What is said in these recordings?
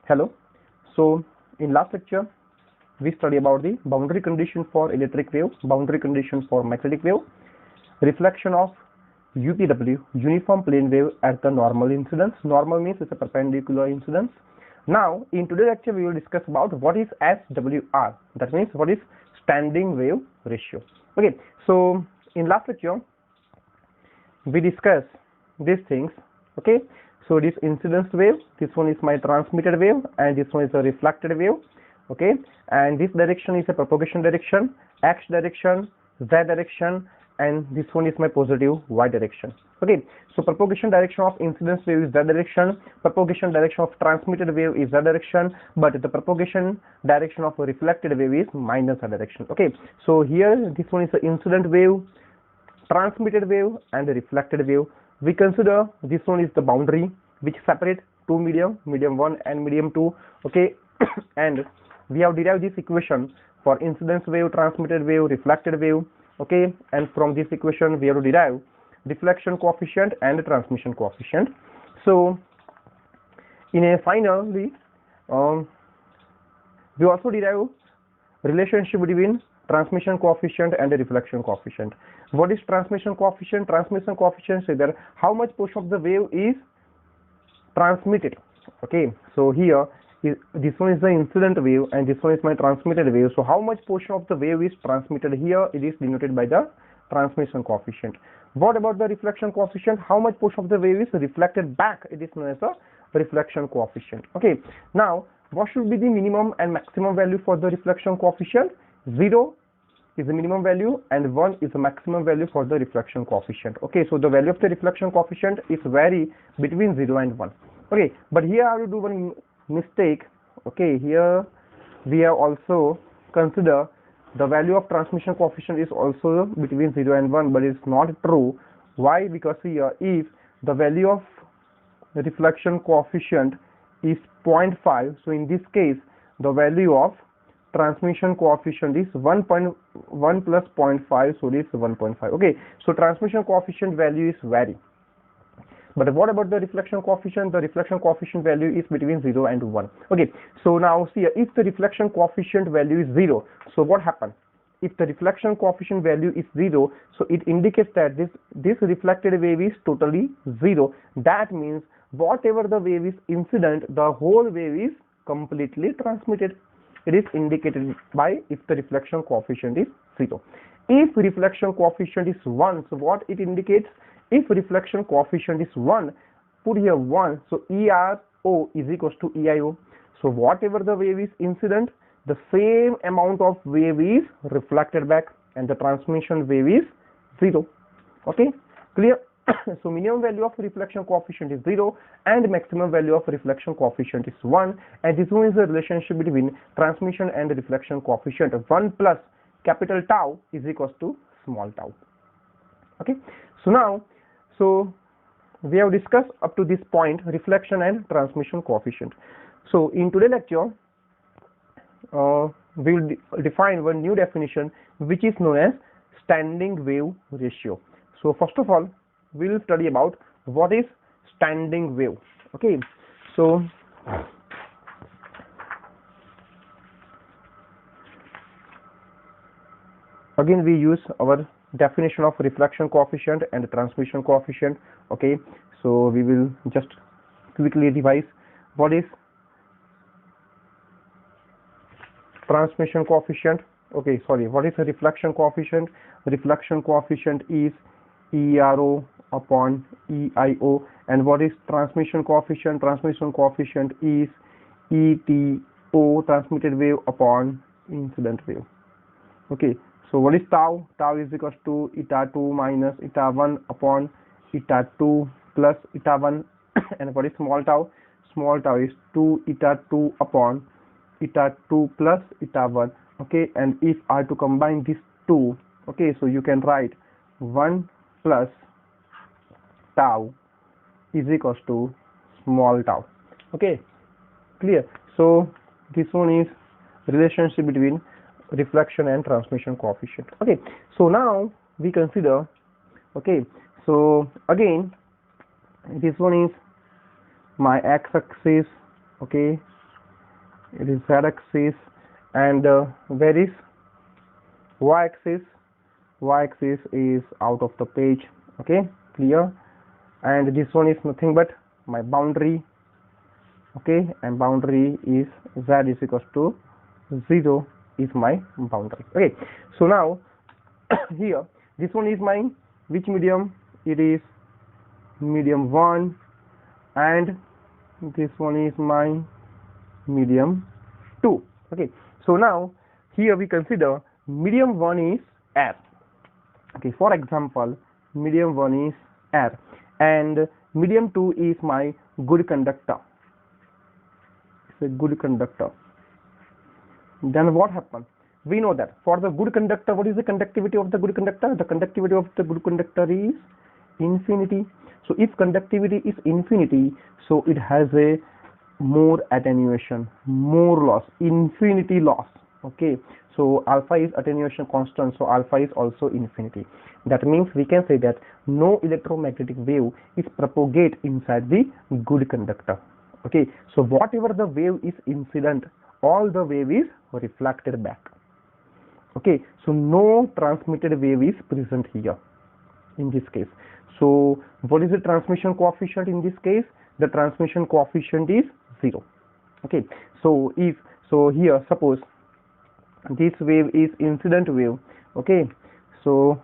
Hello. So in last lecture we studied about the boundary condition for electric wave, boundary condition for magnetic wave, reflection of UPW, uniform plane wave at the normal incidence. Normal means it's a perpendicular incidence. Now in today's lecture we will discuss about what is SWR, that means what is standing wave ratio. Okay, so in last lecture we discussed these things. Okay, so this incidence wave, this one is my transmitted wave, and this one is a reflected wave. Okay, and this direction is a propagation direction, x direction, z direction, and this one is my positive y direction. Okay, so propagation direction of incidence wave is z direction, propagation direction of transmitted wave is z direction, but the propagation direction of a reflected wave is minus z direction. Okay, so here this one is the incident wave, transmitted wave, and the reflected wave. We consider this one is the boundary which separate two medium, medium 1 and medium 2. Okay, and we have derived this equation for incidence wave, transmitted wave, reflected wave. Okay, and from this equation we have to derive deflection coefficient and transmission coefficient. So in a finally we also derive relationship between transmission coefficient and the reflection coefficient. What is transmission coefficient? Transmission coefficient is that how much portion of the wave is transmitted. Okay, so here this one is the incident wave and this one is my transmitted wave. So how much portion of the wave is transmitted? Here it is denoted by the transmission coefficient. What about the reflection coefficient? How much portion of the wave is reflected back? It is known as a reflection coefficient. Okay, now what should be the minimum and maximum value for the reflection coefficient? 0 is the minimum value and 1 is the maximum value for the reflection coefficient. Okay, so the value of the reflection coefficient is vary between 0 and 1. Okay, but here I will do one mistake. Okay, here we have also consider the value of transmission coefficient is also between 0 and 1, but it's not true. Why? Because here if the value of reflection coefficient is 0.5, so in this case the value of transmission coefficient is 1 plus 0.5, so it is 1.5. Okay, so transmission coefficient value is vary. But what about the reflection coefficient? The reflection coefficient value is between 0 and 1. Okay, so now see, if the reflection coefficient value is 0, so what happens? If the reflection coefficient value is 0, so it indicates that this reflected wave is totally 0. That means whatever the wave is incident, the whole wave is completely transmitted. It is indicated by if the reflection coefficient is 0. If reflection coefficient is 1, so what it indicates? If reflection coefficient is 1, put here 1, so ERO is equals to EIO. So whatever the wave is incident, the same amount of wave is reflected back and the transmission wave is 0. Okay, clear? So minimum value of reflection coefficient is 0 and maximum value of reflection coefficient is 1, and this one is the relationship between transmission and the reflection coefficient. 1 plus capital tau is equals to small tau. Okay, so now we have discussed up to this point reflection and transmission coefficient. So in today's lecture we will define one new definition which is known as standing wave ratio. So first of all we will study about what is standing wave. Okay, so again we use our definition of reflection coefficient and transmission coefficient. Okay, so we will just quickly revise what is transmission coefficient. Okay, sorry, what is a reflection coefficient? Reflection coefficient is ERO upon EIO. And what is transmission coefficient? Transmission coefficient is ETO, transmitted wave upon incident wave. Okay, so what is tau? Tau is equals to eta 2 minus eta 1 upon eta 2 plus eta 1. And what is small tau? Small tau is 2 eta 2 upon eta 2 plus eta 1. Okay, and if I to combine these two, okay, so you can write 1 plus tau is equals to small tau. Okay, clear? So this one is relationship between reflection and transmission coefficient. Okay, so now we consider, okay, so again this one is my x-axis, okay, it is z-axis, and where is y-axis? Y-axis is out of the page. Okay, clear? And this one is nothing but my boundary. Okay, and boundary is z is equals to 0 is my boundary. Okay, so now here this one is my which medium? It is medium 1, and this one is my medium 2. Okay, so now here we consider medium 1 is air. Okay, for example, medium 1 is air, and medium 2 is my good conductor. It's a good conductor. Then what happens? We know that for the good conductor, what is the conductivity of the good conductor? The conductivity of the good conductor is infinity. So if conductivity is infinity, so it has a more attenuation, more loss, infinity loss. Okay, so alpha is attenuation constant, so alpha is also infinity. That means we can say that no electromagnetic wave is propagate inside the good conductor. Okay, so whatever the wave is incident, all the wave is reflected back. Okay, so no transmitted wave is present here in this case. So what is the transmission coefficient in this case? The transmission coefficient is 0. Okay, so if so here suppose this wave is incident wave. Okay, so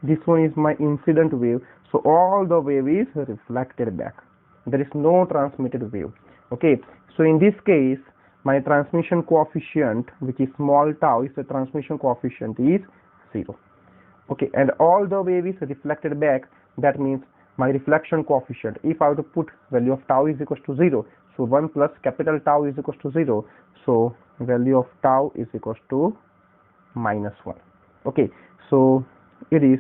this one is my incident wave, so all the wave is reflected back. There is no transmitted wave. Okay, so in this case my transmission coefficient, which is small tau, is the transmission coefficient is 0. Okay, and all the wave is reflected back. That means my reflection coefficient, if I have to put value of tau is equals to 0, so 1 plus capital tau is equals to 0, so value of tau is equals to -1. Okay, so it is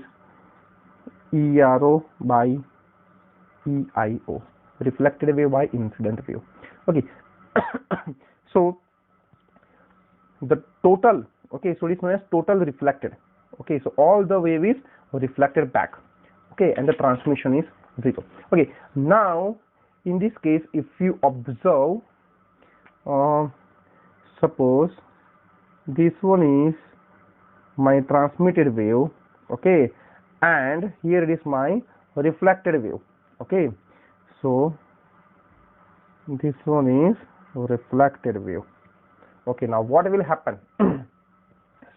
ERO by EIO, reflected wave by incident wave. Okay, so the total, okay, so it is known as total reflected. Okay, so all the wave is reflected back. Okay, and the transmission is 0. Okay, now in this case, if you observe, suppose this one is my transmitted wave, okay, and here it is my reflected wave. Okay, so this one is reflected wave. Okay, now what will happen?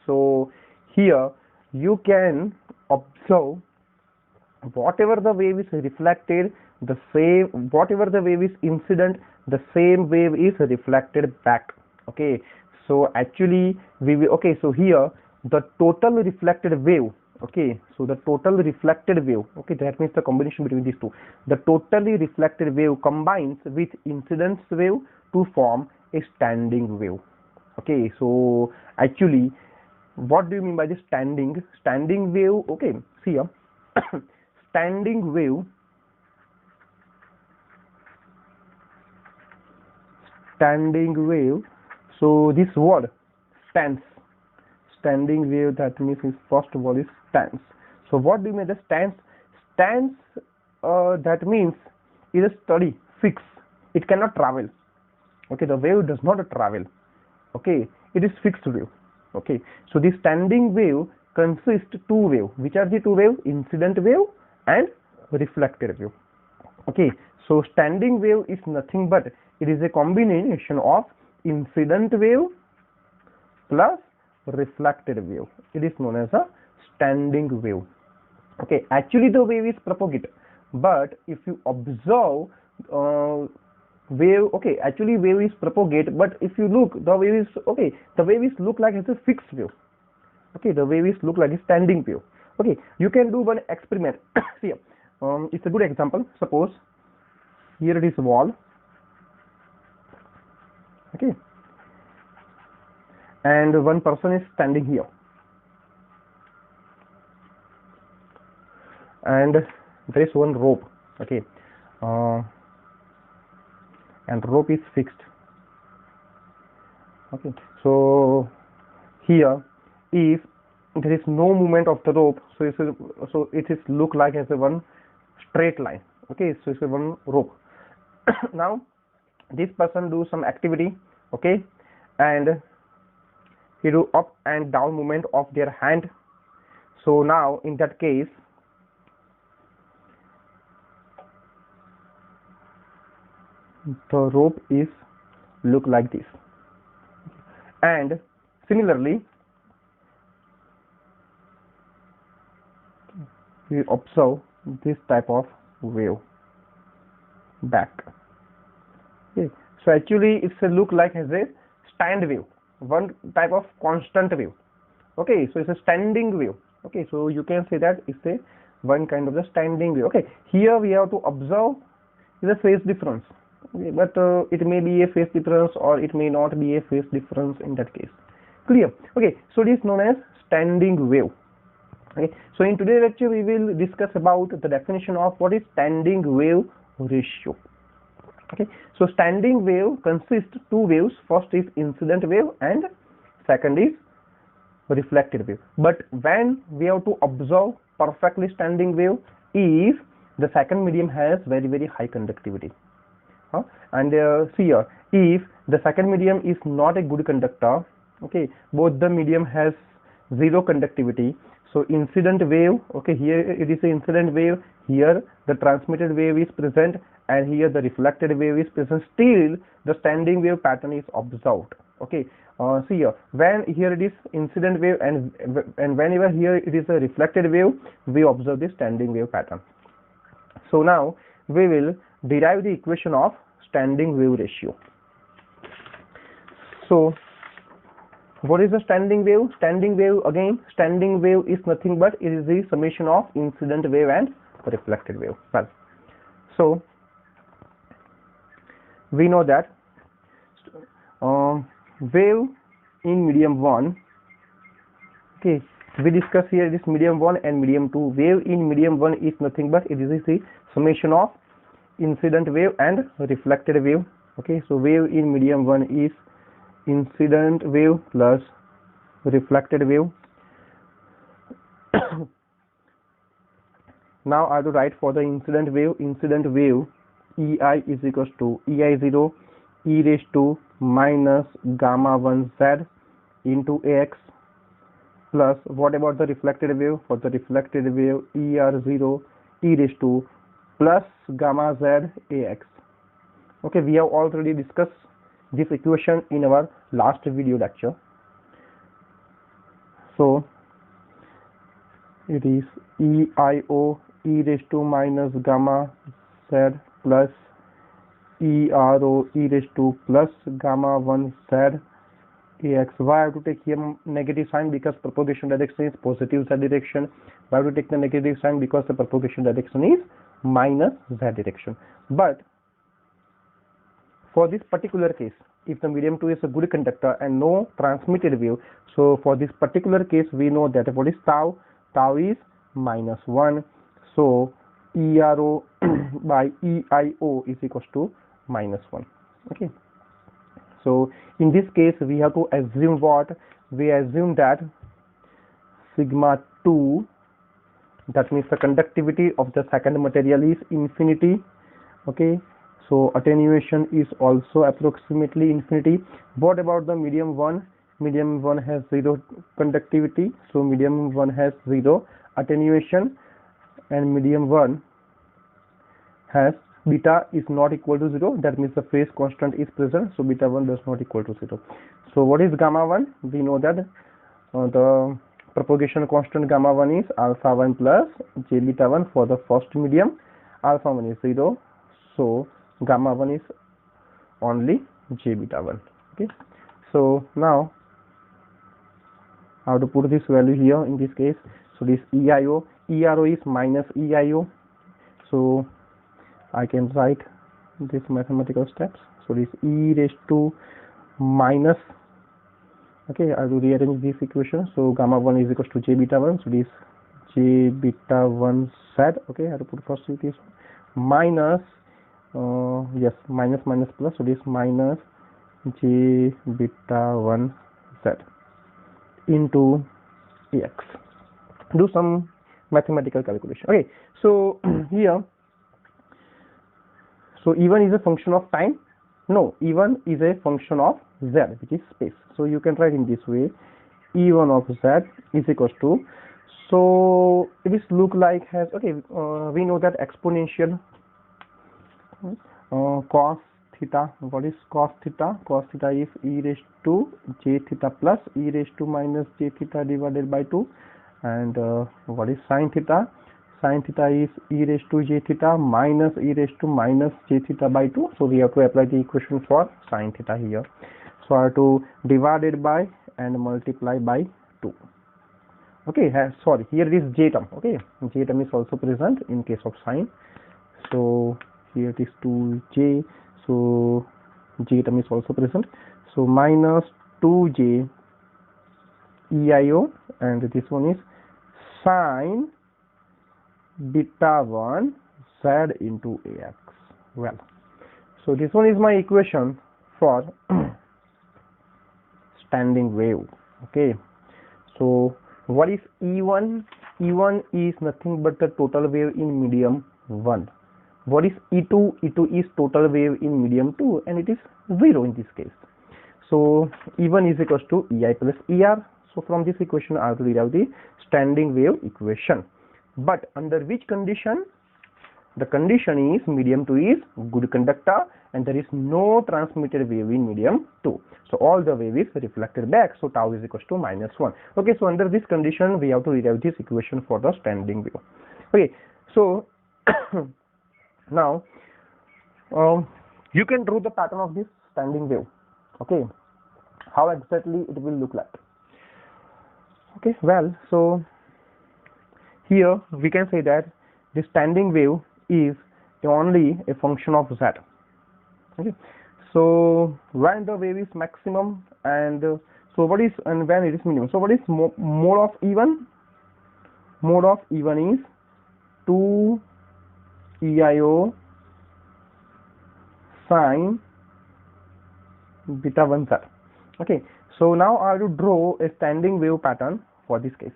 So here you can observe whatever the wave is reflected, the same, whatever the wave is incident, the same wave is reflected back. Okay, so actually we will, okay, so here the total reflected wave, okay, so the total reflected wave, okay, that means the combination between these two, the totally reflected wave combines with incidence wave to form a standing wave. Okay, so actually what do you mean by this standing wave? Okay, see here standing wave, so this word stands, standing wave, that means his first word is stands. So what do you mean the stands? That means it is steady, fixed, it cannot travel. Okay, the wave does not travel. Okay, it is fixed wave. Okay, so the standing wave consists two waves. Which are the two waves? Incident wave and reflected wave. Okay, so standing wave is nothing but it is a combination of incident wave plus reflected wave. It is known as a standing wave. Okay, actually the wave is propagated, but if you observe wave, okay, actually wave is propagate, but if you look, the wave is, okay, the wave is look like it's a fixed wave. Okay, the wave is look like a standing wave. Okay, you can do one experiment. See, it's a good example. Suppose here it is wall. Okay, and one person is standing here, and there is one rope. Okay, and rope is fixed. Okay, so here if there is no movement of the rope, so it is look like as a one straight line. Okay, so it's a one rope. Now this person do some activity, okay, and he do up and down movement of their hand. So now in that case, the rope is look like this, and similarly we observe this type of wave back. Okay, so actually it's a look like as a stand wave, one type of constant wave. Okay, so it's a standing wave. Okay, so you can say that it's a one kind of the standing wave. Okay, here we have to observe the phase difference. Okay, but it may be a phase difference or it may not be a phase difference in that case. Clear? Okay, so it is known as standing wave. Okay, so in today's lecture we will discuss about the definition of what is standing wave ratio. Okay, so standing wave consists two waves. First is incident wave and second is reflected wave. But when we have to observe perfectly standing wave, if the second medium has very high conductivity, and see here, if the second medium is not a good conductor, okay, both the medium has zero conductivity, so incident wave, okay, here it is an incident wave, here the transmitted wave is present, and here the reflected wave is present, still the standing wave pattern is observed. Okay, see here, when here it is incident wave and whenever here it is a reflected wave, we observe the standing wave pattern. So now we will derive the equation of standing wave ratio. So what is the standing wave? Standing wave, again, standing wave is nothing but it is the summation of incident wave and reflected wave. Well, so we know that wave in medium 1, okay, we discuss here this medium 1 and medium 2. Wave in medium 1 is nothing but it is the summation of incident wave and reflected wave. Okay, so wave in medium 1 is incident wave plus reflected wave. Now I have to write for the incident wave. Incident wave EI is equals to EI0 e raised to minus gamma 1 z into AX, plus what about the reflected wave? For the reflected wave ER0 e raised to plus gamma z AX. Okay, we have already discussed this equation in our last video lecture. So it is EIO e raised to minus gamma z plus ERO e raised to plus gamma 1 z AX. Why I have to take here negative sign? Because propagation direction is positive z direction. Why have to take the negative sign? Because the propagation direction is minus z direction. But for this particular case, if the medium 2 is a good conductor and no transmitted wave, so for this particular case we know that what is tau? Tau is minus 1. So ERO by EIO is equals to minus 1. Okay. So in this case we have to assume what? We assume that sigma 2, that means the conductivity of the second material is infinity. Okay, so attenuation is also approximately infinity. What about the medium 1? Medium 1 has 0 conductivity, so medium 1 has 0 attenuation, and medium 1 has beta is not equal to 0, that means the phase constant is present, so beta 1 does not equal to 0. So what is gamma 1? We know that the propagation constant gamma 1 is alpha 1 plus j beta 1 for the first medium. Alpha 1 is 0, so gamma 1 is only j beta 1. Okay, so now I have to put this value here in this case. So this EIO, ERO is minus EIO, so I can write this mathematical steps. So this e raised to minus, okay, I will rearrange this equation. So gamma 1 is equals to j beta 1, so this j beta 1 z, okay, I have to put first with this minus yes, minus plus, so this minus j beta 1 z into AX. Do some mathematical calculation. Okay, so here, so E1 is a function of time? No, E1 is a function of z, which is space. So you can write in this way, E1 of z is equals to, so it is look like has, okay, we know that exponential cos theta. What is cos theta? Cos theta is e raised to j theta plus e raised to minus j theta divided by 2. And what is sin theta? Sin theta is e raised to j theta minus e raised to minus j theta by 2. So we have to apply the equation for sin theta here. So I have to divide it by and multiply by 2. Okay, sorry, here it is j term. Okay, j term is also present in case of sine. So here it is 2j. So j term is also present. So minus 2j EIO, and this one is sine beta 1 z into ax. Well, so this one is my equation for standing wave. Okay, so what is E1? E1 is nothing but the total wave in medium 1. What is E2? E2 is total wave in medium 2, and it is 0 in this case. So E1 is equals to EI plus ER. So from this equation I have to derive the standing wave equation. But under which condition? The condition is medium 2 is good conductor and there is no transmitted wave in medium 2. So all the wave is reflected back. So tau is equals to -1. Okay, so under this condition we have to derive this equation for the standing wave. Okay, so now you can draw the pattern of this standing wave. Okay, how exactly it will look like. Okay, well, so here we can say that the standing wave is only a function of z. Okay, so when the wave is maximum and so what is, and when it is minimum. So what is mode of E1? Mode of E1 is 2 EIO sine beta 1 z. Okay, so now I will draw a standing wave pattern for this case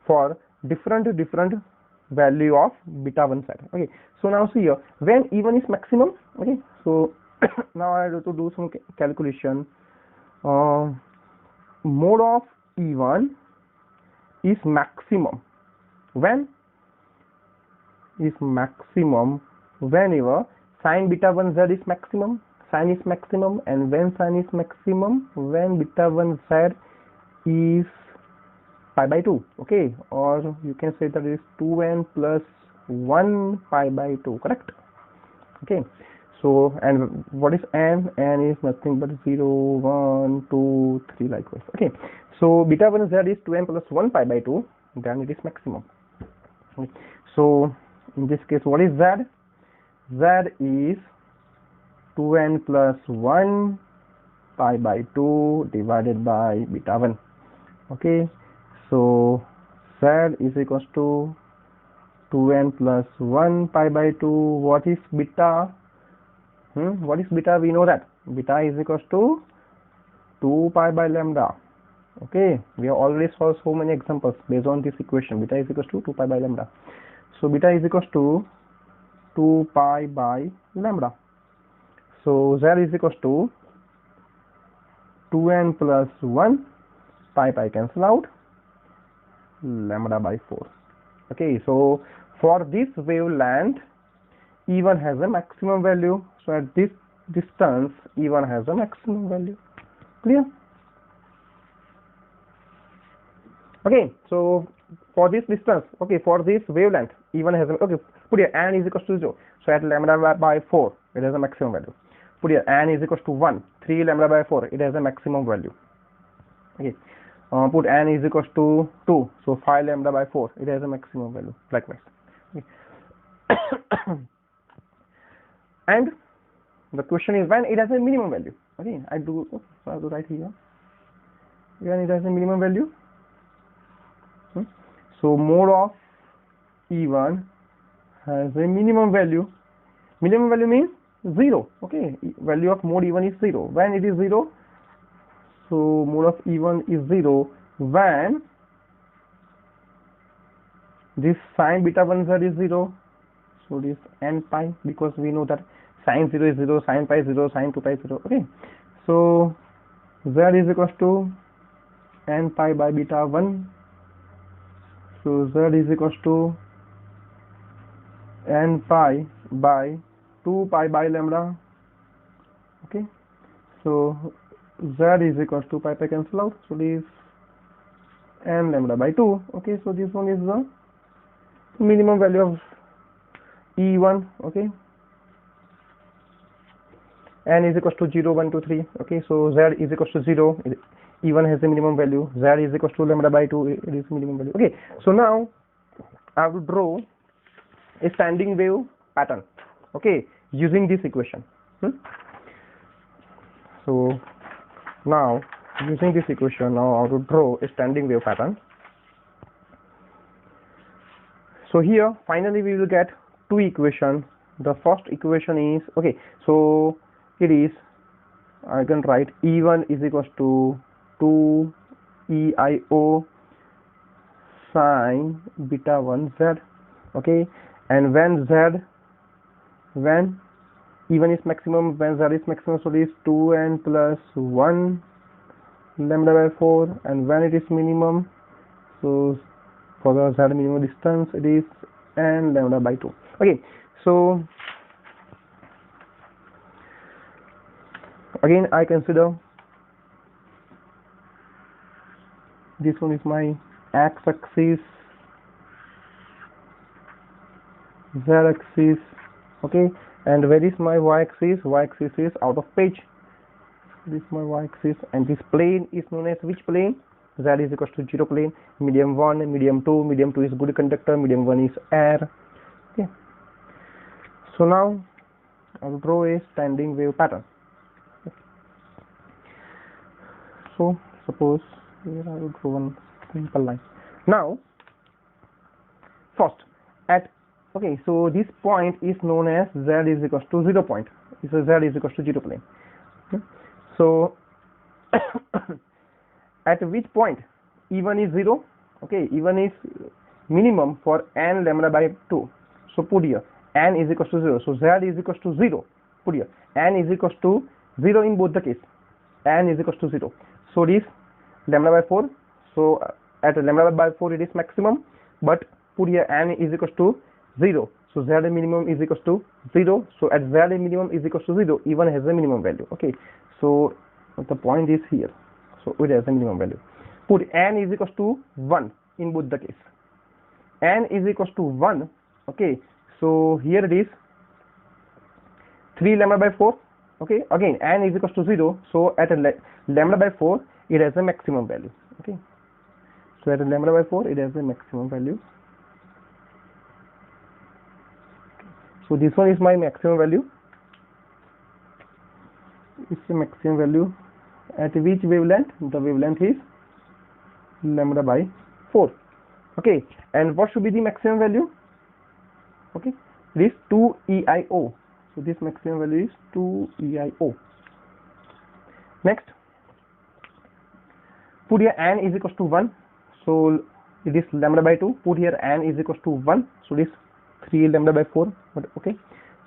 for different value of beta 1 z. Okay, so now see here, when E1 is maximum. Okay, so now I have to do some calculation. Mode of E1 is maximum when is maximum whenever sin beta 1 z is maximum. Sin is maximum, and when sin is maximum, when beta 1 z is pi by 2. Okay, or you can say that it is 2n plus 1 pi by 2, correct? Okay, so and what is n? N is nothing but 0, 1, 2, 3 likewise. Okay, so beta 1 z is 2n plus 1 pi by 2, then it is maximum. Okay. So in this case, what is z? Z is 2n plus 1 pi by 2 divided by beta 1. Okay, so z is equals to 2n plus 1 pi by 2. What is beta? What is beta? We know that beta is equals to 2 pi by lambda. Okay, we have already solved so many examples based on this equation. Beta is equals to 2 pi by lambda. So beta is equals to 2 pi by lambda. So z is equals to 2n plus 1, pi cancel out, lambda by 4. Okay, so for this wavelength E1 has a maximum value. So at this distance E1 has a maximum value. Clear? Okay, so for this distance, okay, for this wavelength E1 has a, okay, put here n is equals to 0. So at lambda by 4 it has a maximum value. Put here n is equals to 1, 3 lambda by 4, it has a maximum value. Okay, put n is equals to 2, so 5 lambda by 4, it has a maximum value, likewise. Okay. And the question is when it has a minimum value. Okay, I have to write here when it has a minimum value. So mode of E1 has a minimum value. Minimum value means 0. Okay, value of mode E1 is 0. When it is 0, so mode of E1 is 0 when this sin beta 1 z is 0. So this n pi, because we know that sin 0 is 0, sin pi 0, sin 2 pi 0. Okay, So z is equals to n pi by beta 1. So z is equals to n pi by 2 pi by lambda. Okay, so z is equals to pi cancel out, so this n lambda by 2. Okay, so this one is the minimum value of E1. Okay, n is equals to 0, 1, 2, 3. Okay, so z is equals to 0. E1 has the minimum value. Z is equals to lambda by 2. It is minimum value. Okay, so now I have to draw a standing wave pattern. Okay, using this equation. So now using this equation, now I have to draw a standing wave pattern. So here finally we will get two equations. The first equation is, okay, so it is, I can write E1 is equals to 2 EIO sine beta 1 z. Okay, and when E1 is maximum, when z is maximum, so it is 2n plus 1 lambda by 4, and when it is minimum, so for the z minimum distance, it is n lambda by 2. Okay, so again I consider this one is my x-axis, z-axis. Okay, and where is my y-axis? Y-axis is out of page. This is my y-axis, and this plane is known as which plane? Z is equals to 0 plane. Medium 1, medium 2. Medium 2 is good conductor. Medium 1 is air. Okay. So now I will draw a standing wave pattern. Okay. So suppose here I will draw one simple line. Now first at, okay, so this point is known as z is equals to 0 point. So z is equals to 0 plane. Okay. So at which point E1 is 0? Okay, E1 is minimum for n lambda by 2. So put here n is equals to 0. So z is equals to 0. Put here n is equals to 0 in both the case. N is equals to 0. So this lambda by 4. So at lambda by 4 it is maximum, but put here n is equals to 0. So z minimum is equals to 0. So at z minimum is equals to 0, E1 has a minimum value. Okay, so the point is here. So it has a minimum value. Put n is equals to 1 in both the case. N is equals to 1. Okay, so here it is 3 lambda by 4. Okay, again n is equals to 0. So at lambda by 4 it has a maximum value. Okay, so at lambda by 4 it has a maximum value. So this one is my maximum value. It's a maximum value at which wavelength? The wavelength is lambda by 4. Okay, and what should be the maximum value? Okay, it is 2 EIO. So this maximum value is 2 EIO. Next, put here n is equals to 1. So it is lambda by 2. Put here n is equals to 1. So this 3 lambda by 4. Okay,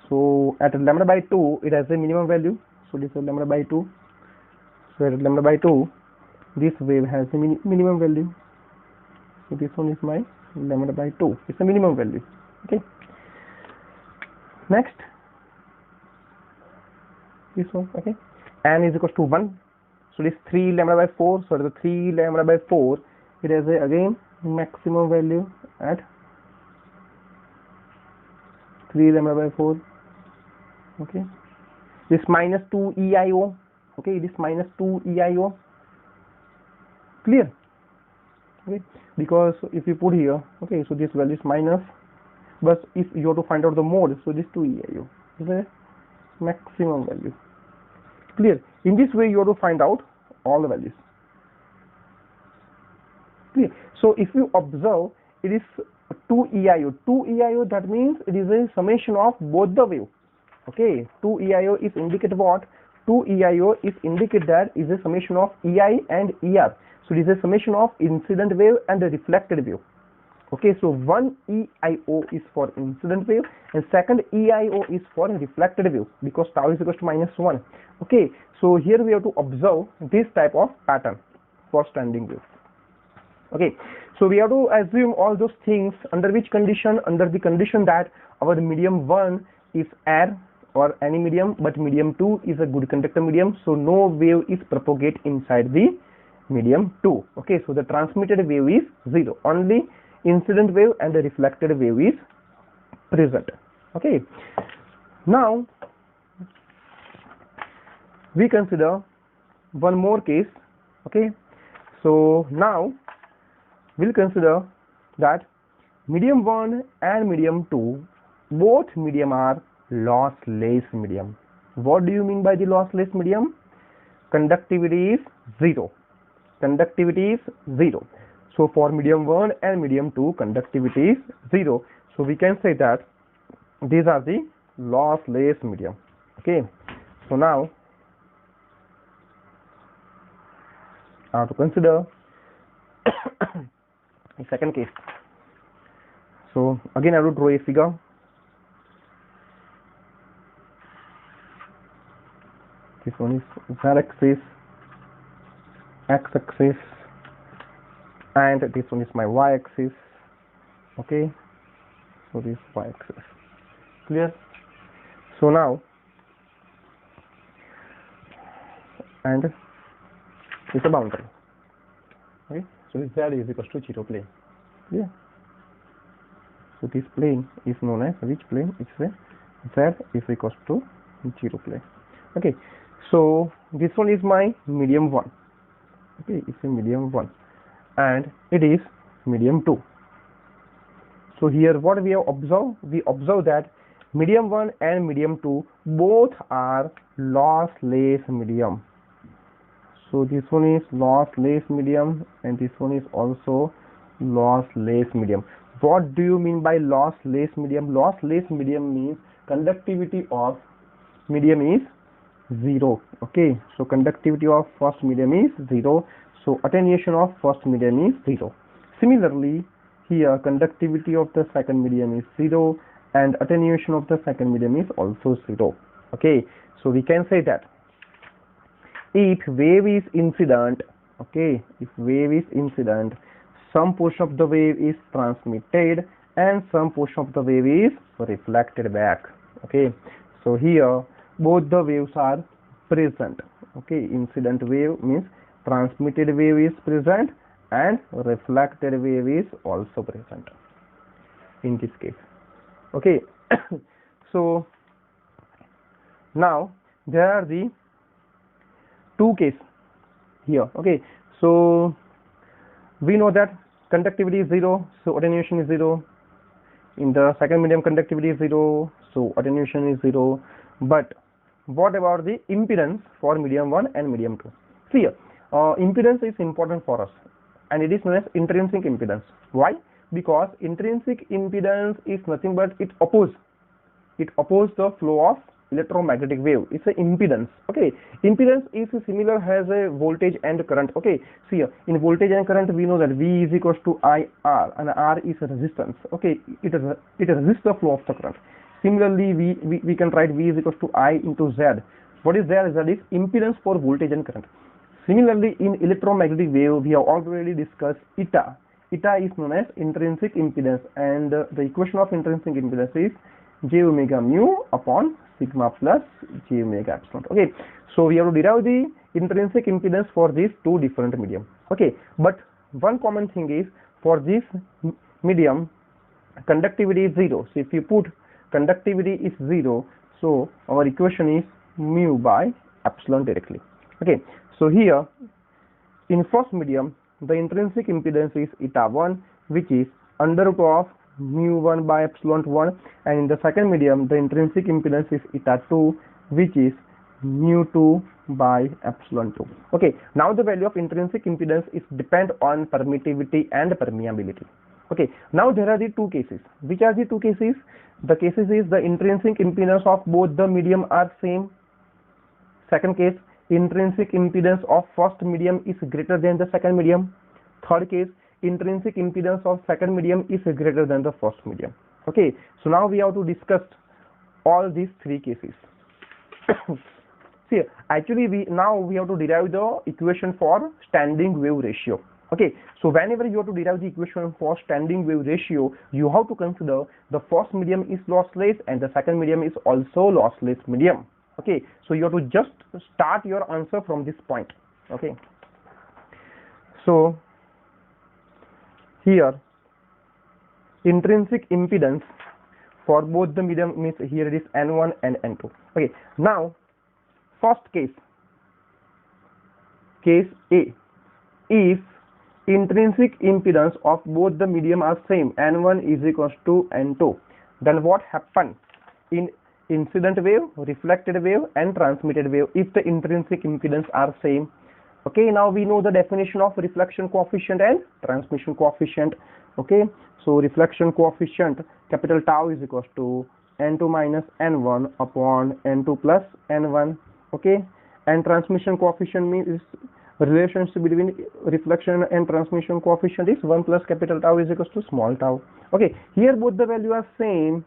so at lambda by 2 it has a minimum value. So this is lambda by 2. So at lambda by 2 this wave has a minimum value. So this one is my lambda by 2. It's a minimum value. Okay, next this one. Okay, n is equals to 1. So this 3 lambda by 4. So the 3 lambda by 4 it has a again maximum value at 3 lambda by 4. Okay, this minus 2 EIO. Okay, this minus 2 EIO. Clear? Okay, because if you put here, okay, so this value is minus, but if you have to find out the mode, so this 2 EIO is a maximum value. Clear? In this way you have to find out all the values. Clear? So if you observe, it is 2 EIO. 2 EIO, that means it is a summation of both the wave. Okay, 2 EIO is indicate what? 2 EIO is indicate that is a summation of EI and ER. So it is a summation of incident wave and the reflected wave. Okay, so one EIO is for incident wave and second EIO is for reflected wave, because tau is equal to -1. Okay, so here we have to observe this type of pattern for standing wave. Okay, so we have to assume all those things under which condition? Under the condition that our medium 1 is air or any medium, but medium 2 is a good conductor medium, so no wave is propagate inside the medium 2. Okay, so the transmitted wave is 0, only incident wave and the reflected wave is present. Okay, now we consider one more case. Okay, so now we'll consider that medium 1 and medium 2, both medium are lossless medium. What do you mean by the lossless medium? Conductivity is 0. Conductivity is 0. So for medium 1 and medium 2, conductivity is 0. So we can say that these are the lossless medium. Okay, so now I have to consider the second case. So again I have to draw a figure. This one is z-axis, x-axis, and this one is my y-axis. Okay, so this y-axis, clear? So now, and it's a boundary. Okay, so z is equal to 0 plane. Yeah. So this plane is known as which plane? It's a z is equal to 0 plane. Okay, so this one is my medium 1. Okay, it's a medium 1 and it is medium 2. So here what we have observed? We observe that medium 1 and medium 2 both are lossless medium. So this one is lossless medium and this one is also lossless medium. What do you mean by lossless medium? Lossless medium means conductivity of medium is 0. Okay, so conductivity of first medium is 0. So attenuation of first medium is 0. Similarly, here conductivity of the second medium is 0 and attenuation of the second medium is also 0. Okay, so we can say that if wave is incident, okay, if wave is incident, some portion of the wave is transmitted and some portion of the wave is reflected back. Okay, so here both the waves are present. Okay, incident wave means transmitted wave is present and reflected wave is also present in this case. Okay, so now there are the two cases here. Okay, so we know that conductivity is 0, so attenuation is 0. In the second medium, conductivity is 0, so attenuation is 0. But what about the impedance for medium 1 and medium 2? See here, impedance is important for us and it is known as intrinsic impedance. Why? Because intrinsic impedance is nothing but it opposes the flow of electromagnetic wave. It's an impedance. Okay, impedance is similar, has a voltage and current. Okay, see here, in voltage and current we know that V is equals to IR and R is a resistance. Okay, it resists the flow of the current. Similarly, we can write V is equals to I into Z. What is there? Z is impedance for voltage and current. Similarly, in electromagnetic wave we have already discussed eta. Eta is known as intrinsic impedance and the equation of intrinsic impedance is j omega mu upon sigma plus j omega epsilon. Okay, so we have to derive the intrinsic impedance for these two different medium. Okay, but one common thing is for this medium conductivity is 0. So if you put conductivity is 0, so our equation is mu by epsilon directly. Okay, so here in first medium the intrinsic impedance is eta 1, which is under root of mu 1 by epsilon 1, and in the second medium the intrinsic impedance is eta 2, which is mu 2 by epsilon 2. Okay, now the value of intrinsic impedance is depend on permittivity and permeability. Okay, now there are the two cases. Which are the two cases? The cases is the intrinsic impedance of both the medium are same. Second case, intrinsic impedance of first medium is greater than the second medium. Third case, intrinsic impedance of second medium is greater than the first medium. Okay, so now we have to discuss all these three cases. See, actually we have to derive the equation for standing wave ratio. Okay, so whenever you have to derive the equation for standing wave ratio, you have to consider the first medium is lossless and the second medium is also lossless medium. Okay, so you have to just start your answer from this point. Okay, so here intrinsic impedance for both the medium means here it is N1 and N2. Okay, now first case A, if intrinsic impedance of both the medium are same, N1 is equals to N2, then what happen in incident wave, reflected wave and transmitted wave if the intrinsic impedance are same? Okay, now we know the definition of reflection coefficient and transmission coefficient. Okay, so reflection coefficient capital tau is equals to N2 minus N1 upon N2 plus N1. Okay, and transmission coefficient means relationship between reflection and transmission coefficient is 1 plus capital tau is equals to small tau. Okay, here both the value are same,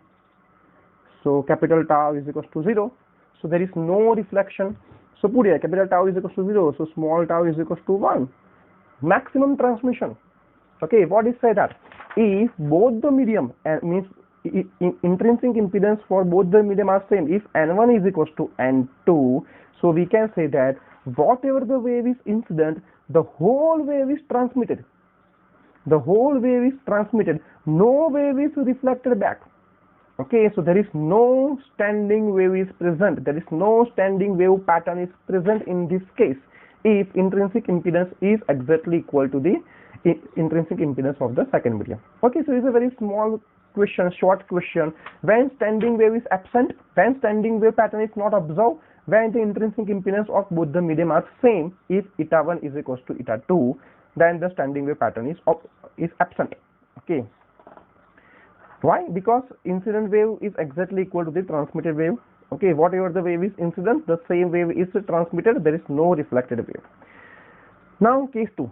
so capital tau is equals to 0, so there is no reflection. So put here capital tau is equals to 0, so small tau is equals to 1. Maximum transmission. Okay, what is say that if both the medium means intrinsic impedance for both the medium are same, if N1 is equals to N2, so we can say that whatever the wave is incident, the whole wave is transmitted. The whole wave is transmitted. No wave is reflected back. Okay, so there is no standing wave is present. There is no standing wave pattern is present in this case if intrinsic impedance is exactly equal to the intrinsic impedance of the second medium. Okay, so it's a very small question, short question. When standing wave is absent, when standing wave pattern is not observed, when the intrinsic impedance of both the medium are same, if eta 1 is equals to eta 2, then the standing wave pattern is absent. Okay, why? Because incident wave is exactly equal to the transmitted wave. Okay, whatever the wave is incident, the same wave is transmitted, there is no reflected wave. Now case 2,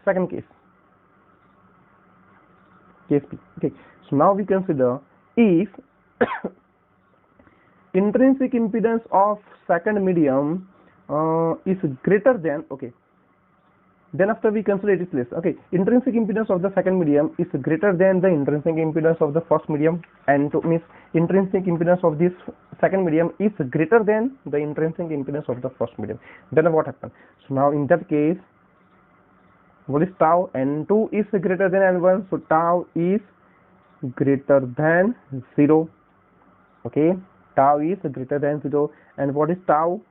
second case B. Okay, so now we consider if intrinsic impedance of second medium is greater than, okay, then after we consider it is less. Okay, intrinsic impedance of the second medium is greater than the intrinsic impedance of the first medium, and to means intrinsic impedance of this second medium is greater than the intrinsic impedance of the first medium. Then what happens? So now in that case, what is tau? N2 is greater than N1, so tau is greater than 0. Okay, tau is greater than 0, and what is tau?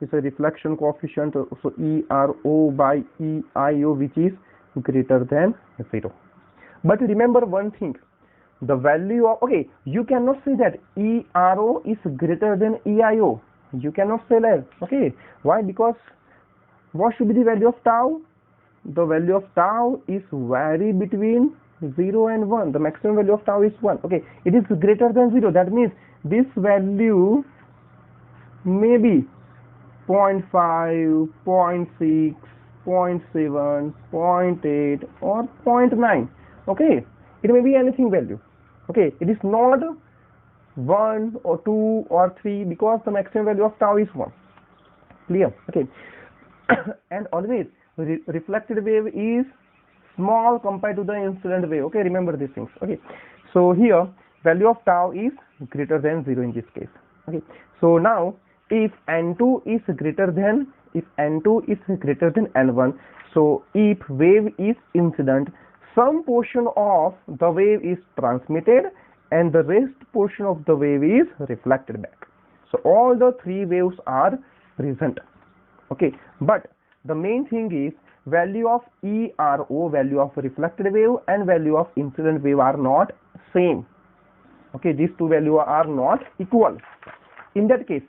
Is a reflection coefficient, so ERO by EIO, which is greater than 0. But remember one thing, the value of, okay, you cannot say that ERO is greater than EIO. You cannot say that. Okay, why? Because what should be the value of tau? The value of tau is vary between 0 and 1. The maximum value of tau is 1. Okay, it is greater than 0. That means this value may be 0.5, 0.6, 0.7, 0.8 or 0.9. Okay, it may be anything value. Okay, it is not 1 or 2 or 3 because the maximum value of tau is 1. Clear? Okay. And always reflected wave is small compared to the incident wave. Okay, remember these things. Okay, so here value of tau is greater than 0 in this case. Okay, so now if N2 is greater than N1, so if wave is incident, some portion of the wave is transmitted and the rest portion of the wave is reflected back. So all the three waves are present. Okay, but the main thing is value of ERO, value of reflected wave, and value of incident wave are not same. Okay, these two values are not equal. In that case,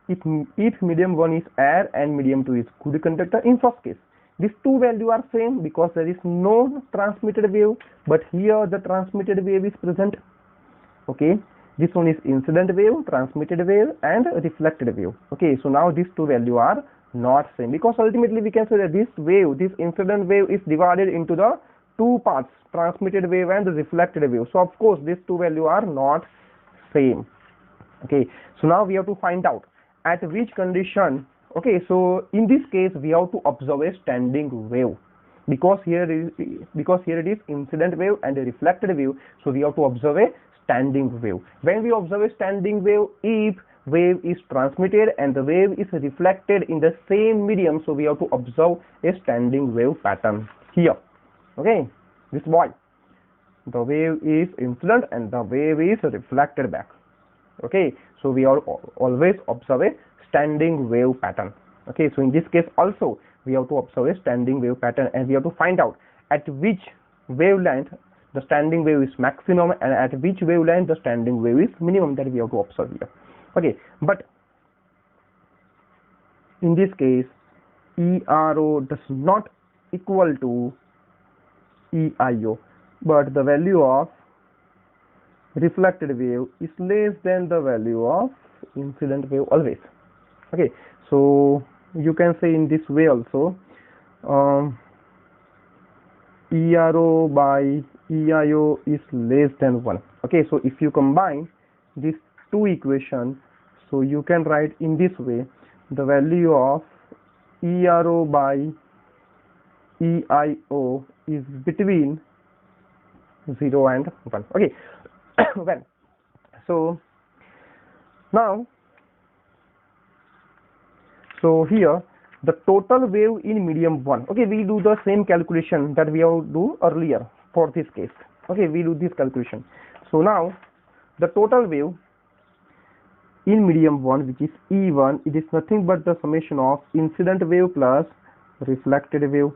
if medium 1 is air and medium 2 is good conductor, in first case these two values are same because there is no transmitted wave, but here the transmitted wave is present. Okay, this one is incident wave, transmitted wave and reflected wave. Okay, so now these two values are not same, because ultimately we can say that this wave, this incident wave, is divided into the two parts, transmitted wave and the reflected wave. So of course these two values are not same. Okay, so now we have to find out at which condition. Okay, so in this case we have to observe a standing wave, because here it is incident wave and a reflected wave, so we have to observe a standing wave. When we observe a standing wave, if wave is transmitted and the wave is reflected in the same medium, so we have to observe a standing wave pattern here. Okay, this boy, the wave is incident and the wave is reflected back. Okay, so we are always observe a standing wave pattern. Okay, so in this case also we have to observe a standing wave pattern, and we have to find out at which wavelength the standing wave is maximum and at which wavelength the standing wave is minimum, that we have to observe here. Okay, but in this case ERO does not equal to EIO, but the value of reflected wave is less than the value of incident wave always. Okay, so you can say in this way also, ERO by EIO is less than 1. Okay, so if you combine these two equations, so you can write in this way, the value of ERO by EIO is between 0 and 1. Okay, well, so now, so here the total wave in medium 1. Okay, we do the same calculation that we have do earlier for this case. Okay, we do this calculation. So now the total wave in medium 1, which is E1, it is nothing but the summation of incident wave plus reflected wave.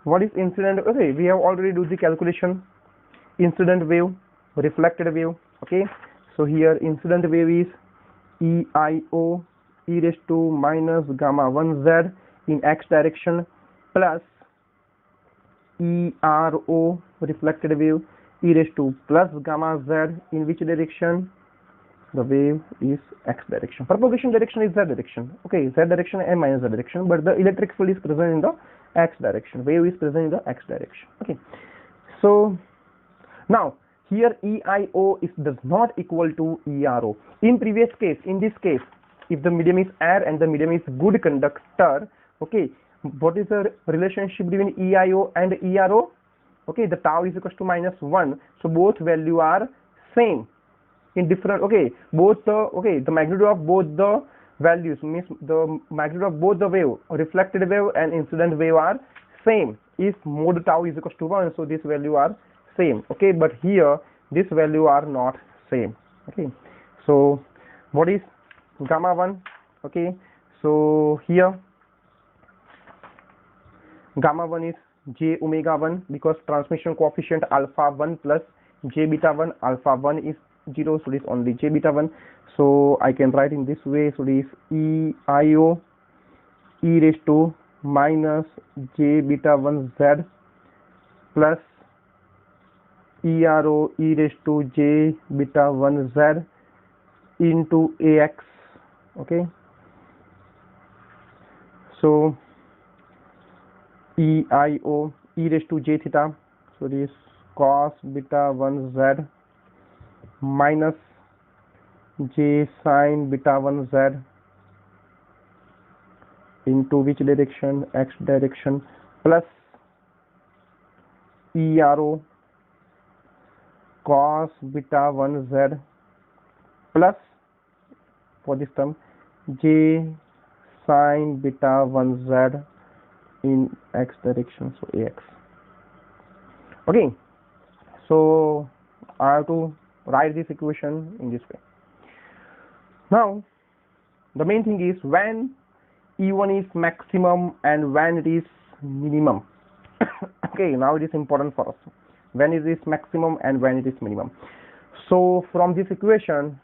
What is incident? Okay, we have already do the calculation. Incident wave, reflected wave. Okay, so here incident wave is EIO e raised to minus gamma 1 z in x direction plus ERO reflected wave e raised to plus gamma z in which direction? The wave is x direction. Propagation direction is z direction. Okay, z direction and minus z direction, but the electric field is present in the x direction. Wave is present in the x direction. Okay, so now here EIO does not equal to ERO. In previous case, in this case, if the medium is air and the medium is good conductor, okay, what is the relationship between EIO and ERO? Okay, the tau is equal to minus 1, so both value are same in different. Okay, both the the magnitude of both the values, means the magnitude of both the wave, reflected wave and incident wave, are same if mod tau is equal to 1, so this value are same. Okay, but here this value are not same. Okay, so what is gamma 1? Okay, so here gamma 1 is j omega 1, because transmission coefficient alpha 1 plus j beta 1, alpha 1 is 0, so it is only j beta 1. So I can write in this way, so this EIO e raised to minus j beta 1 z plus ERO e raised to j beta 1 z into AX. Okay, so EIO e raised to j theta, so this cos beta 1 z minus j sin beta 1 z into which direction? X direction, plus ERO cos beta 1 z plus, for this term, j sin beta 1 z in x direction, so AX. Okay, so I have to write this equation in this way. Now the main thing is when E1 is maximum and when it is minimum. Okay, now it is important for us when it is maximum and when it is minimum. So from this equation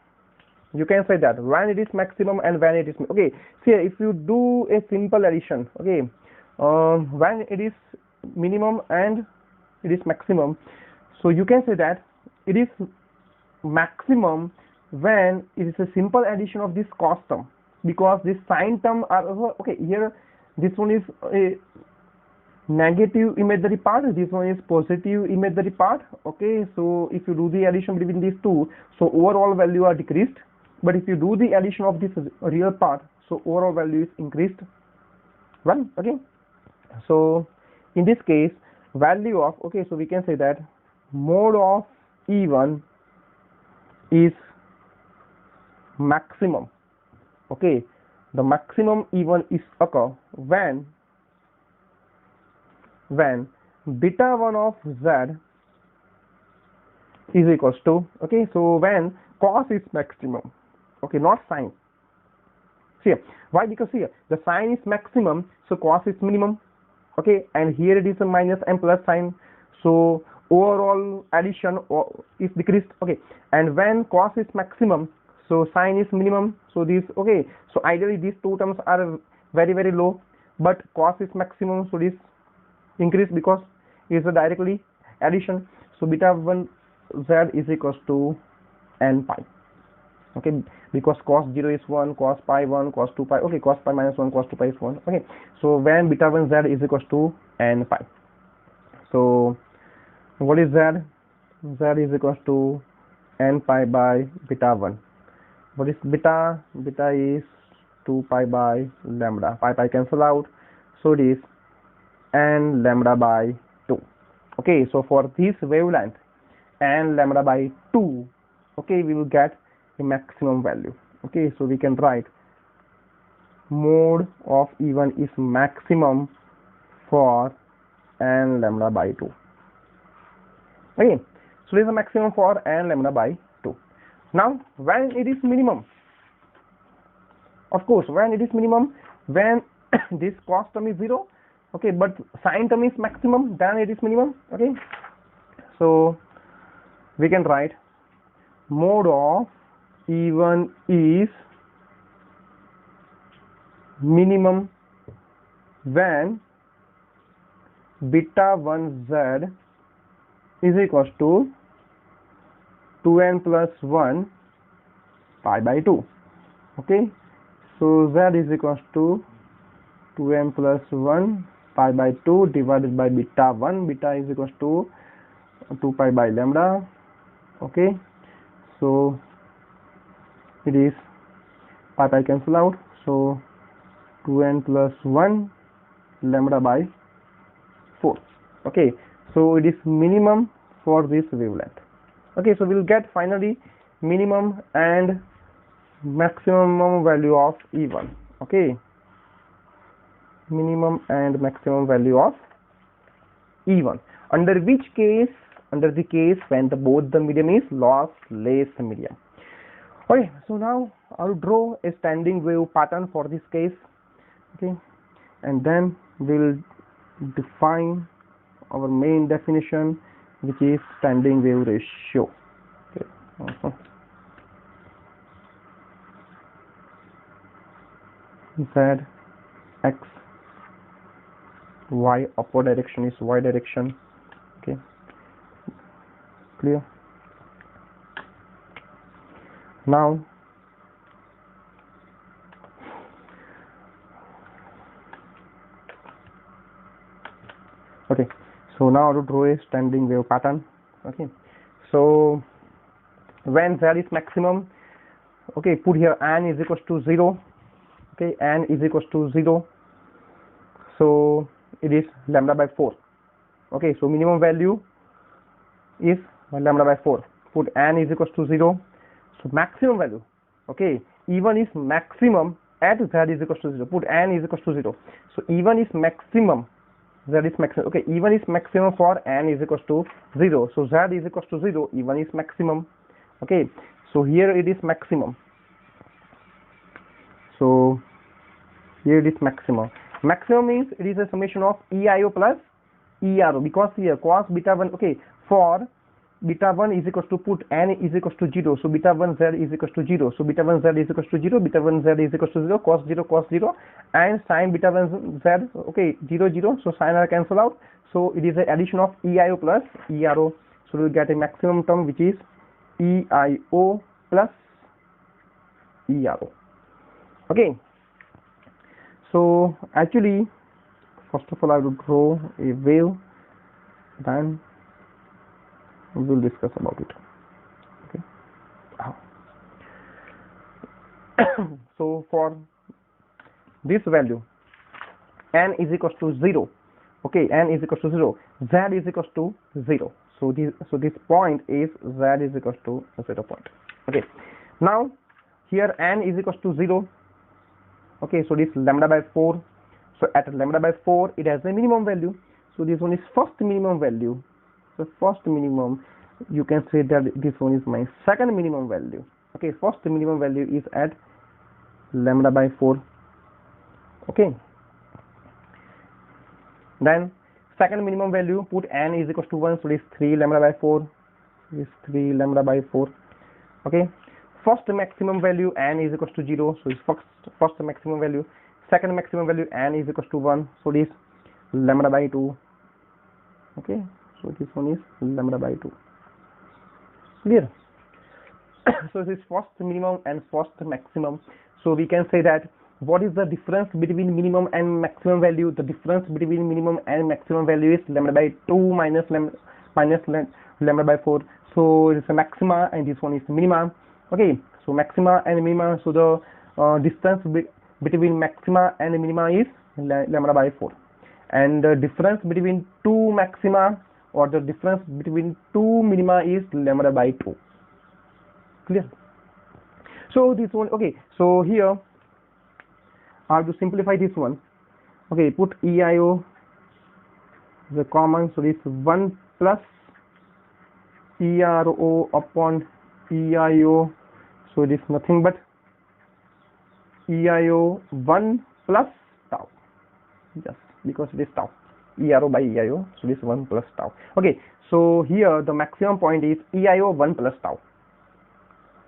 you can say that when it is maximum and when it is, okay, see, if you do a simple addition, okay, when it is minimum and it is maximum, so you can say that it is maximum when it is a simple addition of this cos term. because this sign term are okay. Here this one is a negative imaginary part, this one is positive imaginary part. Okay, so if you do the addition between these two, so overall value are decreased, but if you do the addition of this real part, so overall value is increased. Well, okay, so in this case value of, okay, so we can say that mode of E1 is maximum. Okay, the maximum E1 is occur when beta 1 of Z is equals to, okay, so when cos is maximum, okay, not sine. See, why? Because here the sine is maximum, so cos is minimum. Okay, and here it is a minus and plus sign, so overall addition is decreased. Okay, and when cos is maximum, so sine is minimum, so this, okay, so ideally these two terms are very low, but cos is maximum, so this increase because it is a directly addition. So beta 1 Z is equals to n pi. Okay, because cos 0 is 1, cos pi 1, cos 2 pi, okay, cos pi minus 1, cos 2 pi is 1. Okay, so when beta 1 Z is equals to n pi, so what is Z? Z is equals to n pi by beta 1. What is beta? Beta is 2 pi by lambda. Pi cancel out, so it is n lambda by 2. Okay, so for this wavelength n lambda by 2, okay, we will get a maximum value. Okay, so we can write mode of E1 is maximum for n lambda by 2. Okay, so this is a maximum for n lambda by 2. Now when it is minimum, of course when it is minimum, when this cos term is 0, okay, but sine term is maximum, then it is minimum. Okay, so we can write mode of E1 is minimum when beta 1 Z is equals to 2n plus 1 pi by 2. Okay, so Z is equals to 2n plus 1 pi by 2 divided by beta 1. Beta is equals to 2 pi by lambda. Okay, so it is pi cancel out, so 2n plus 1 lambda by 4. Okay, so it is minimum for this wavelength. Okay, so we'll get finally minimum and maximum value of E1. Okay, minimum and maximum value of E1 under which case, under the case when both the medium is lossless medium. Okay, so now I'll draw a standing wave pattern for this case. Okay, and then we'll define our main definition, which is standing wave ratio. Okay. Z, X, Y, upward direction is Y direction. Okay, clear? Now okay, so now to draw a standing wave pattern. Okay, so when Z is maximum, okay, put here n is equals to 0. Okay, n is equals to 0, so it is lambda by 4. Okay, so minimum value is lambda by 4. Put n is equals to 0. So maximum value, okay, E1 is maximum at Z is equals to 0. Put n is equals to 0. So E1 is maximum, Z is maximum. Okay, E1 is maximum for n is equals to 0. So Z is equals to 0. E1 is maximum. Okay, so here it is maximum. So here it is maximum. Maximum means it is a summation of EIO plus ERO, because here cos beta 1, okay, for beta 1 is equals to, put n is equals to 0, so beta 1 Z is equals to 0, so beta 1 Z is equals to 0, beta 1 Z is equals to 0, cos 0, and sin beta 1 Z, okay, 0, so sin are cancel out, so it is an addition of EIO plus ERO, so we will get a maximum term which is EIO plus ERO. Okay, so actually first of all I will draw a wave, then we will discuss about it. Okay. So for this value n is equals to 0, okay, n is equals to 0, z is equals to 0, so this point is z is equals to 0 point. Okay, now here n is equals to 0, okay, so this lambda by 4, so at lambda by 4 it has a minimum value, so this one is first minimum value, so first minimum, you can say that this one is my second minimum value. Okay, first minimum value is at lambda by 4. Okay, then second minimum value, put n is equals to 1, so this 3 lambda by 4, this 3 lambda by 4. Okay, first maximum value n is equals to 0, so this first maximum value. Second maximum value n is equals to 1, so this lambda by 2. Okay, so this one is lambda by 2. Clear? So this is first minimum and first maximum. So we can say that what is the difference between minimum and maximum value? The difference between minimum and maximum value is lambda by 2 minus lambda by 4. So it's a maxima and this one is minima. Okay, so maxima and minima, so the distance between maxima and minima is lambda by 4, and the difference between two maxima or the difference between two minima is lambda by 2. Clear? So this one, okay, so here I have to simplify this one. Okay, put EIO the common, so this 1 plus ERO upon EIO, so it is nothing but EIO 1 plus tau, just because it is tau, ERO by EIO, so this 1 plus tau. Okay, so here the maximum point is EIO 1 plus tau.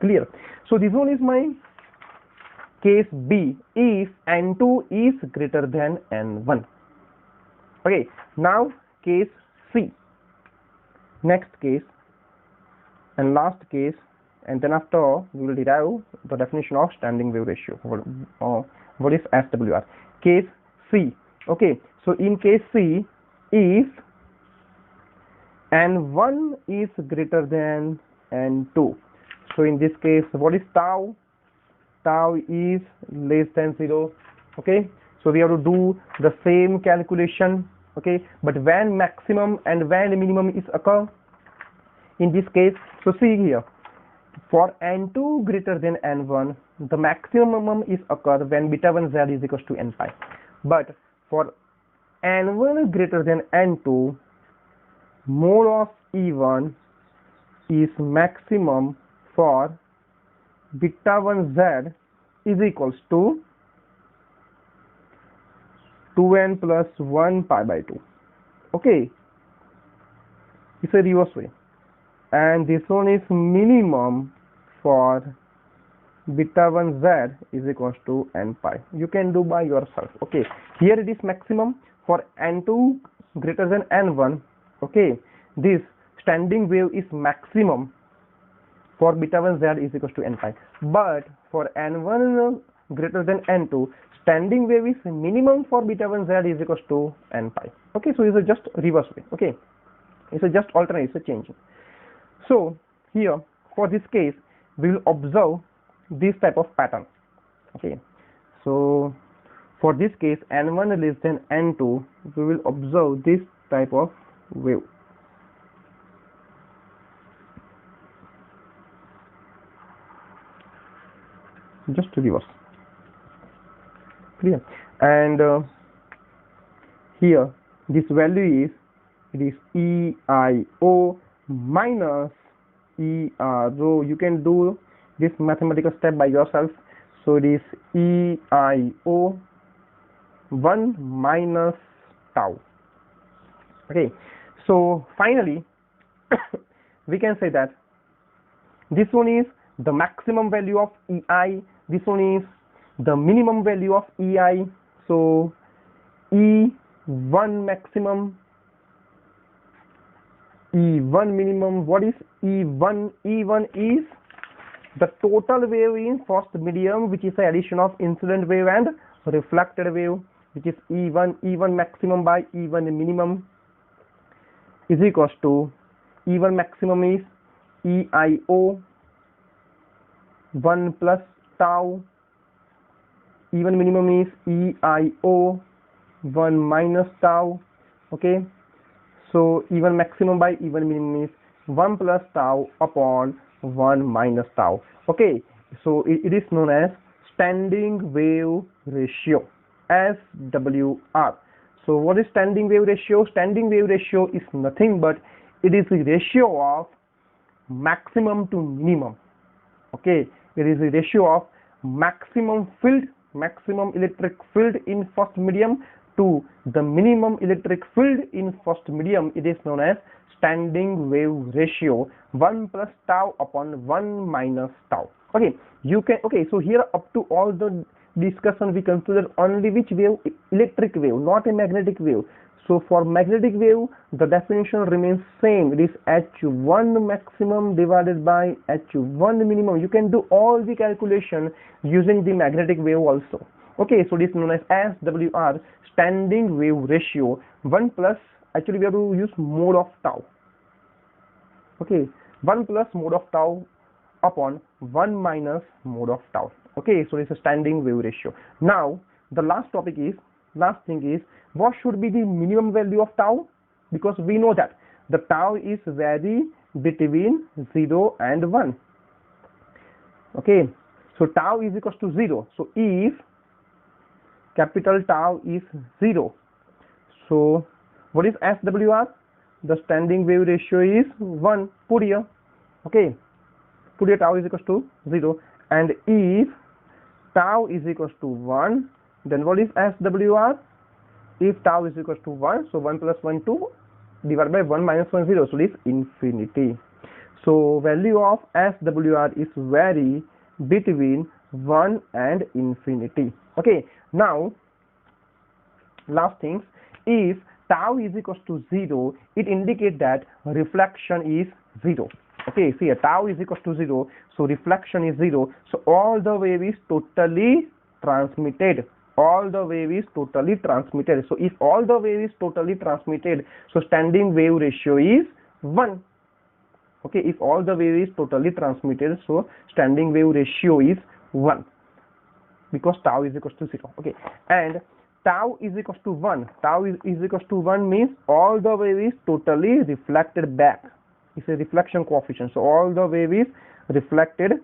Clear? So this one is my case B, if n2 is greater than n1. Okay, now case C, next case and last case, and then after we will derive the definition of standing wave ratio. What is SWR? Case C. Okay, so in case C, if n1 is greater than n2, so in this case what is tau? Tau is less than 0. Okay, so we have to do the same calculation. Okay, but when maximum and when minimum is occur in this case, so see here, for n2 greater than n1, the maximum is occur when beta 1 z is equals to n pi, but for n1 greater than n2, mode of E1 is maximum for beta 1 z is equals to 2n plus 1 pi by 2. Okay, it's a reverse way, and this one is minimum for beta 1 z is equals to n pi. You can do by yourself. Okay, here it is maximum for n2 greater than n1. Okay, this standing wave is maximum for beta 1 z is equals to n pi, but for n1 greater than n2, standing wave is minimum for beta 1 z is equals to n pi. Okay, so it's a just reverse way. Okay, it's a just alternate, it's a changing. So here for this case we will observe this type of pattern. Okay, so for this case n1 less than n2, we will observe this type of wave. Just to reverse. Clear? And here this value is, it is EIO minus ERO. You can do this mathematical step by yourself. So it is EIO 1 minus tau. Okay, so finally we can say that this one is the maximum value of EI, this one is the minimum value of EI. So E1 maximum, E1 minimum. What is E1? E1 is the total wave in first medium, which is the addition of incident wave and reflected wave, which is E1 maximum by E1 minimum, is equals to E1 maximum is EIO 1 plus tau, E1 minimum is EIO 1 minus tau. Okay, so E1 maximum by E1 minimum is 1 plus tau upon 1 minus tau. Okay, so it is known as standing wave ratio, SWR. So what is standing wave ratio? Standing wave ratio is nothing but it is the ratio of maximum to minimum. Okay, it is the ratio of maximum electric field in first medium to the minimum electric field in first medium. It is known as standing wave ratio, 1 plus tau upon 1 minus tau. Okay, you can, okay, so here up to all the discussion we consider only which wave? Electric wave, not a magnetic wave. So for magnetic wave the definition remains same. It is H1 maximum divided by H1 minimum. You can do all the calculation using the magnetic wave also. Okay, so this is known as SWR, standing wave ratio, 1 plus, actually we have to use mode of tau. Okay, 1 plus mode of tau upon 1 minus mode of tau. Okay, so it's a standing wave ratio. Now the last thing is what should be the minimum value of tau, because we know that the tau is vary between 0 and 1. Okay, so tau is equals to 0. So if capital tau is 0, so what is SWR? The standing wave ratio is 1. Put here. Okay, put here tau is equals to 0, and if tau is equals to 1, then what is SWR? If tau is equals to 1, so 1 plus 1 2 divided by 1 minus 1 0, so it is infinity. So value of SWR is vary between 1 and infinity. Okay, now last things, if tau is equals to 0, it indicates that reflection is 0. Okay, see, tau is equals to 0, so reflection is 0, so all the wave is totally transmitted. All the wave is totally transmitted. So if all the wave is totally transmitted, so standing wave ratio is 1. Okay, if all the wave is totally transmitted, so standing wave ratio is 1, because tau is equals to 0. Okay, and tau is equals to 1. Tau is equals to 1 means all the wave is totally reflected back. It's a reflection coefficient. So all the wave is reflected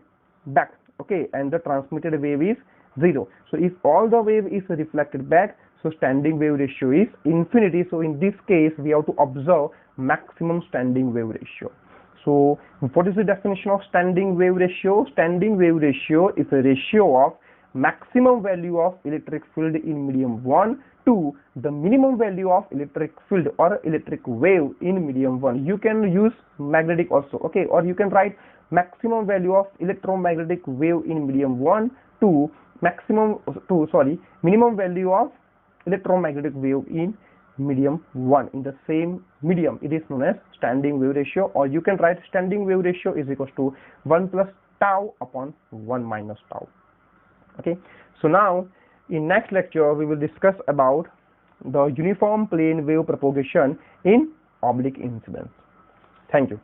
back. Okay, and the transmitted wave is 0. So if all the wave is reflected back, so standing wave ratio is infinity. So in this case we have to observe maximum standing wave ratio. So what is the definition of standing wave ratio? Standing wave ratio is a ratio of maximum value of electric field in medium 1 to the minimum value of electric field or electric wave in medium 1. You can use magnetic also. Okay, or you can write maximum value of electromagnetic wave in medium 1 to minimum value of electromagnetic wave in medium 1 in the same medium. It is known as standing wave ratio, or you can write standing wave ratio is equals to 1 plus tau upon 1 minus tau. Okay, so now in next lecture we will discuss about the uniform plane wave propagation in oblique incidence. Thank you.